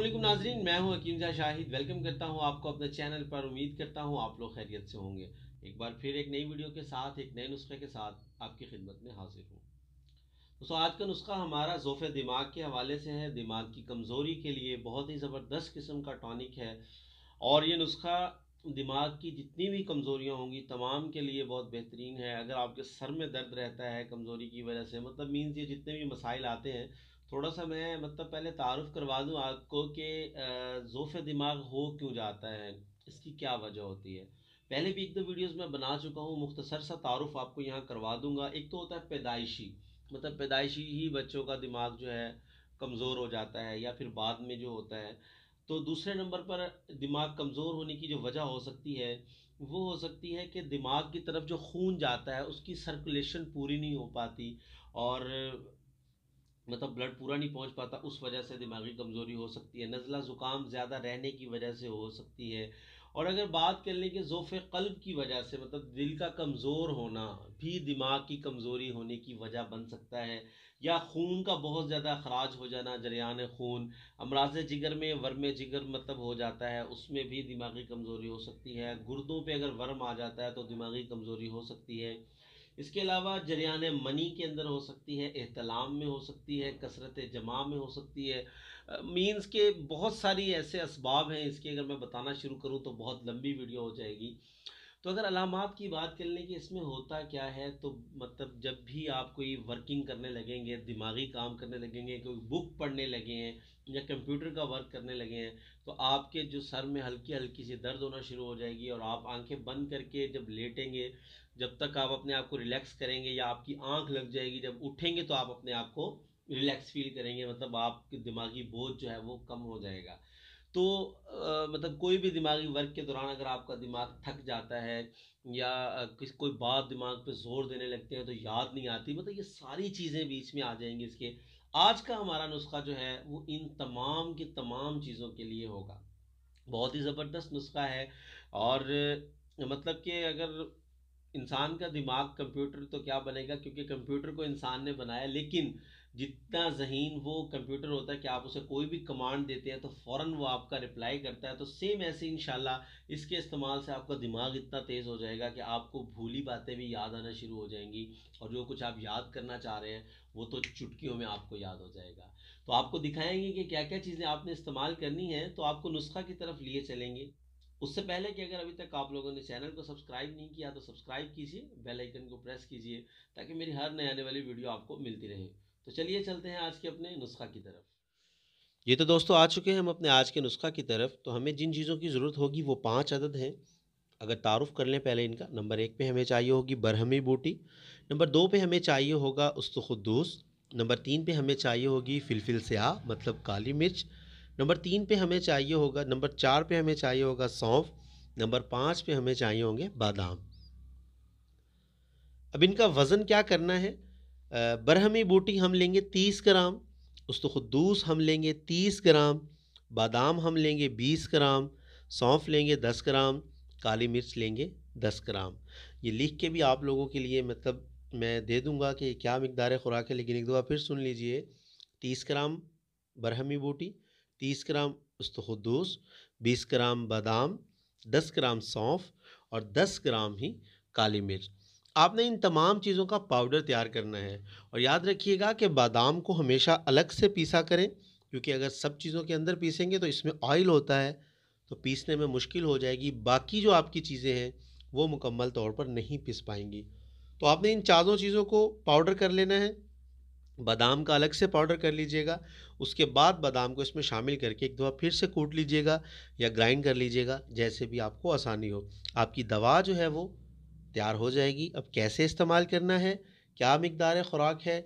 अस्सलामुअलैकुम नाजरीन, मैं हूं हकीम शाहिद। वेलकम करता हूं आपको अपने चैनल पर। उम्मीद करता हूं आप लोग खैरियत से होंगे। एक बार फिर एक नई वीडियो के साथ, एक नए नुस्खे के साथ आपकी खिदमत में हाजिर हूं। दोस्तों, आज का नुस्खा हमारा ज़ोफ़े दिमाग के हवाले से है। दिमाग की कमज़ोरी के लिए बहुत ही ज़बरदस्त किस्म का टॉनिक है और ये नुस्खा दिमाग की जितनी भी कमज़ोरियाँ होंगी तमाम के लिए बहुत बेहतरीन है। अगर आपके सर में दर्द रहता है कमज़ोरी की वजह से, मतलब मीन्स ये जितने भी मसाइल आते हैं, थोड़ा सा मैं मतलब पहले तारुफ़ करवा दूँ आपको कि ज़ोफ़े दिमाग हो क्यों जाता है, इसकी क्या वजह होती है। पहले भी एक दो वीडियोज़ में बना चुका हूँ, मुख्तसर सा तारुफ़ आपको यहाँ करवा दूँगा। एक तो होता है पैदाइशी, मतलब पैदाइशी ही बच्चों का दिमाग जो है कमज़ोर हो जाता है या फिर बाद में जो होता है। तो दूसरे नंबर पर दिमाग कमज़ोर होने की जो वजह हो सकती है वो हो सकती है कि दिमाग की तरफ जो खून जाता है उसकी सर्कुलेशन पूरी नहीं हो पाती और मतलब ब्लड पूरा नहीं पहुंच पाता, उस वजह से दिमागी कमज़ोरी हो सकती है। नज़ला ज़ुकाम ज़्यादा रहने की वजह से हो सकती है। और अगर बात कर लें कि ज़ोफ़े क़ल्ब की वजह से, मतलब दिल का कमज़ोर होना भी दिमाग की कमज़ोरी होने की वजह बन सकता है। या खून का बहुत ज़्यादा ख़राज हो जाना, जरियान खून, अमराज़ जिगर में वर्म जिगर मतलब हो जाता है, उसमें भी दिमागी कमज़ोरी हो सकती है। गुर्दों पे अगर वर्म आ जाता है तो दिमागी कमज़ोरी हो सकती है। इसके अलावा जरियान मनी के अंदर हो सकती है, एहतलाम में हो सकती है, कसरत जमा में हो सकती है। मीन्स के बहुत सारी ऐसे असबाब हैं इसके, अगर मैं बताना शुरू करूँ तो बहुत लंबी वीडियो हो जाएगी। तो अगर अलामात की बात कर लें कि इसमें होता क्या है, तो मतलब जब भी आप कोई वर्किंग करने लगेंगे, दिमागी काम करने लगेंगे, कोई बुक पढ़ने लगे हैं या कंप्यूटर का वर्क करने लगे हैं, तो आपके जो सर में हल्की हल्की सी दर्द होना शुरू हो जाएगी और आप आंखें बंद करके जब लेटेंगे, जब तक आप अपने आप को रिलैक्स करेंगे या आपकी आंख लग जाएगी, जब उठेंगे तो आप अपने आप को रिलैक्स फील करेंगे, मतलब आपके दिमागी बोझ जो है वो कम हो जाएगा। तो मतलब कोई भी दिमागी वर्क के दौरान अगर आपका दिमाग थक जाता है या कोई बात दिमाग पे जोर देने लगते हैं तो याद नहीं आती, मतलब ये सारी चीज़ें बीच में आ जाएंगी इसके। आज का हमारा नुस्खा जो है वो इन तमाम की तमाम चीज़ों के लिए होगा। बहुत ही ज़बरदस्त नुस्खा है। और मतलब कि अगर इंसान का दिमाग कंप्यूटर तो क्या बनेगा, क्योंकि कंप्यूटर को इंसान ने बनाया, लेकिन जितना ज़हीन वो कंप्यूटर होता है कि आप उसे कोई भी कमांड देते हैं तो फ़ौरन वो आपका रिप्लाई करता है, तो सेम ऐसे इंशाल्लाह इसके इस्तेमाल से आपका दिमाग इतना तेज़ हो जाएगा कि आपको भूली बातें भी याद आना शुरू हो जाएंगी और जो कुछ आप याद करना चाह रहे हैं वो तो चुटकियों में आपको याद हो जाएगा। तो आपको दिखाएंगे कि क्या क्या चीज़ें आपने इस्तेमाल करनी है, तो आपको नुस्खा की तरफ लिए चलेंगे। उससे पहले कि अगर अभी तक आप लोगों ने चैनल को सब्सक्राइब नहीं किया तो सब्सक्राइब कीजिए, बेल आइकन को प्रेस कीजिए ताकि मेरी हर नए आने वाली वीडियो आपको मिलती रहे। तो चलिए चलते हैं आज के अपने नुस्खा की तरफ। ये तो दोस्तों आ चुके हैं हम अपने आज के नुस्खा की तरफ। तो हमें जिन चीज़ों की ज़रूरत होगी वो 5 अदद हैं। अगर तारुफ़ कर लें पहले इनका, नंबर 1 पे हमें चाहिए होगी बरहमी बूटी, नंबर 2 पे हमें चाहिए होगा उस्तुखुद्दूस, नंबर 3 पे हमें चाहिए होगी फ़िलफ़िल स्याह मतलब काली मिर्च, नंबर 3 पे हमें चाहिए होगा, नंबर 4 पे हमें चाहिए होगा सौंफ, नंबर 5 पे हमें चाहिए होंगे बादाम। अब इनका वज़न क्या करना है? बरहमी बूटी हम लेंगे 30 ग्राम, उस्तुखुद्दूस हम लेंगे 30 ग्राम, बादाम हम लेंगे 20 ग्राम, सौंफ लेंगे 10 ग्राम, काली मिर्च लेंगे 10 ग्राम। ये लिख के भी आप लोगों के लिए मतलब मैं दे दूंगा कि क्या मिकदार खुराक है, लेकिन एक दफ़ा फिर सुन लीजिए। 30 ग्राम बरहमी बूटी, 30 ग्राम उस्तुखुद्दूस, 20 ग्राम बादाम, 10 ग्राम सौंफ और 10 ग्राम ही काली मिर्च। आपने इन तमाम चीज़ों का पाउडर तैयार करना है और याद रखिएगा कि बादाम को हमेशा अलग से पीसा करें, क्योंकि अगर सब चीज़ों के अंदर पीसेंगे तो इसमें ऑयल होता है तो पीसने में मुश्किल हो जाएगी, बाकी जो आपकी चीज़ें हैं वो मुकम्मल तौर पर नहीं पीस पाएंगी। तो आपने इन चारों चीज़ों को पाउडर कर लेना है। बादाम का अलग से पाउडर कर लीजिएगा, उसके बाद बादाम को इसमें शामिल करके एक दफ़ा फिर से कूट लीजिएगा या ग्राइंड कर लीजिएगा, जैसे भी आपको आसानी हो। आपकी दवा जो है वो तैयार हो जाएगी। अब कैसे इस्तेमाल करना है, क्या मिकदार खुराक है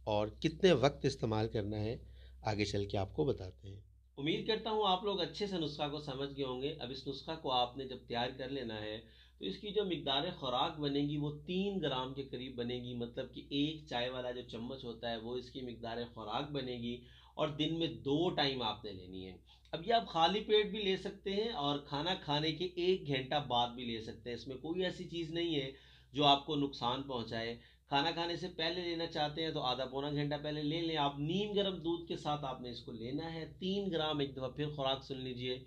और कितने वक्त इस्तेमाल करना है, आगे चल के आपको बताते हैं। उम्मीद करता हूँ आप लोग अच्छे से नुस्खा को समझ गए होंगे। अब इस नुस्खा को आपने जब तैयार कर लेना है तो इसकी जो मिकदार खुराक बनेगी वो 3 ग्राम के करीब बनेगी, मतलब कि एक चाय वाला जो चम्मच होता है वो इसकी मिकदार खुराक बनेगी और दिन में 2 टाइम आपने लेनी है। अब ये आप खाली पेट भी ले सकते हैं और खाना खाने के 1 घंटा बाद भी ले सकते हैं। इसमें कोई ऐसी चीज़ नहीं है जो आपको नुकसान पहुंचाए। खाना खाने से पहले लेना चाहते हैं तो आधा पौना घंटा पहले ले लें आप। नीम गर्म दूध के साथ आपने इसको लेना है। 3 ग्राम, एक दफ़ा फिर खुराक सुन लीजिए,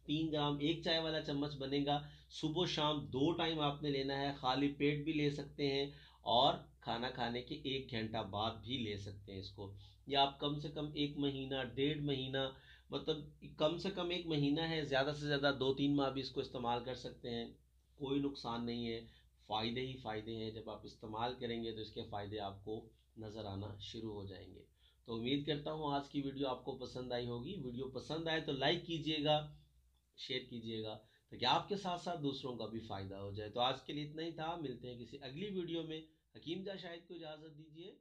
3 ग्राम, एक चाय वाला चम्मच बनेगा। सुबह शाम 2 टाइम आपने लेना है। खाली पेट भी ले सकते हैं और खाना खाने के 1 घंटा बाद भी ले सकते हैं इसको। या आप कम से कम 1 महीना, 1.5 महीना, मतलब कम से कम 1 महीना है, ज़्यादा से ज़्यादा 2-3 माह भी इसको इस्तेमाल कर सकते हैं। कोई नुकसान नहीं है, फ़ायदे ही फ़ायदे हैं। जब आप इस्तेमाल करेंगे तो इसके फ़ायदे आपको नज़र आना शुरू हो जाएंगे। तो उम्मीद करता हूँ आज की वीडियो आपको पसंद आई होगी। वीडियो पसंद आए तो लाइक कीजिएगा, शेयर कीजिएगा, ताकि आपके साथ साथ दूसरों का भी फ़ायदा हो जाए। तो आज के लिए इतना ही था, मिलते हैं किसी अगली वीडियो में। हकीम जा शाहिद को इजाज़त दीजिए।